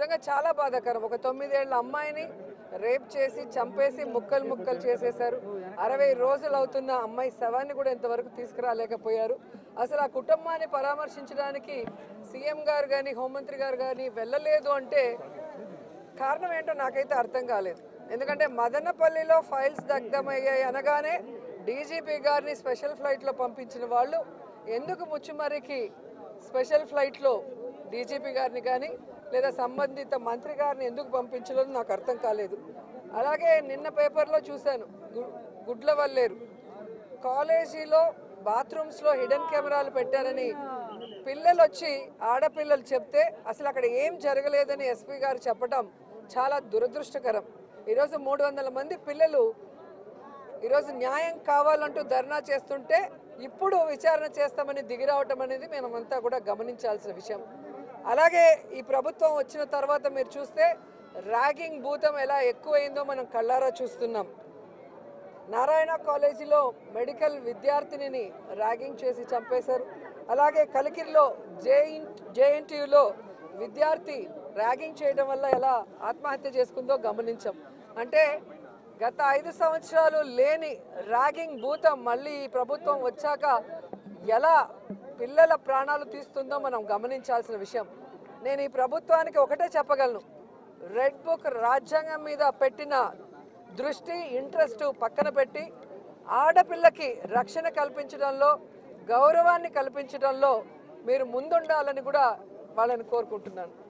నిజంగా చాలా బాధాకరం. ఒక 9 ఏళ్ల అమ్మాయిని రేప్ చేసి చంపేసి ముక్కలు ముక్కలు చేసేశారు. 60 రోజులు అవుతున్న అమ్మాయి శవాన్ని కూడా ఇంతవరకు తీసుకురాలేకపోయారు. అసలు ఆ కుటుంబాన్ని పరామర్శించడానికి సీఎం గారు కానీ హోంమంత్రి గారు కానీ వెళ్ళలేదు అంటే కారణం ఏంటో నాకైతే అర్థం కాలేదు. ఎందుకంటే మదనపల్లిలో ఫైల్స్ దగ్ధమయ్యాయి అనగానే డీజీపీ గారిని స్పెషల్ ఫ్లైట్లో పంపించిన వాళ్ళు ఎందుకు ముచ్చుమర్రికి స్పెషల్ ఫ్లైట్లో డీజీపీ గారిని కానీ లేదా సంబంధిత మంత్రి గారిని ఎందుకు పంపించలేదు నాకు అర్థం కాలేదు. అలాగే నిన్న పేపర్లో చూశాను, గుడ్లవల్లేరు కాలేజీలో బాత్రూమ్స్లో హిడెన్ కెమెరాలు పెట్టారని పిల్లలు వచ్చి ఆడపిల్లలు చెప్తే అసలు అక్కడ ఏం జరగలేదని ఎస్పీ గారు చెప్పడం చాలా దురదృష్టకరం. ఈరోజు 300 మంది పిల్లలు ఈరోజు న్యాయం కావాలంటూ ధర్నా చేస్తుంటే ఇప్పుడు విచారణ చేస్తామని దిగిరావటం అనేది మేమంతా కూడా గమనించాల్సిన విషయం. అలాగే ఈ ప్రభుత్వం వచ్చిన తర్వాత మీరు చూస్తే ర్యాగింగ్ భూతం ఎలా ఎక్కువైందో మనం కళ్ళారా చూస్తున్నాం. నారాయణ కాలేజీలో మెడికల్ విద్యార్థినిని ర్యాగింగ్ చేసి చంపేశారు. అలాగే కలికిరిలో జేఎన్టీయూలో విద్యార్థి ర్యాగింగ్ చేయడం వల్ల ఎలా ఆత్మహత్య చేసుకుందో గమనించాం. అంటే గత 5 సంవత్సరాలు లేని ర్యాగింగ్ భూతం మళ్ళీ ఈ ప్రభుత్వం వచ్చాక ఎలా పిల్లల ప్రాణాలు తీస్తుందో మనం గమనించాల్సిన విషయం. నేను ఈ ప్రభుత్వానికి ఒకటే చెప్పగలను, రెడ్ బుక్ రాజ్యాంగం మీద పెట్టిన దృష్టి ఇంట్రెస్ట్ పక్కన పెట్టి ఆడపిల్లకి రక్షణ కల్పించడంలో గౌరవాన్ని కల్పించడంలో మీరు ముందుండాలని కూడా వాళ్ళని కోరుకుంటున్నాను.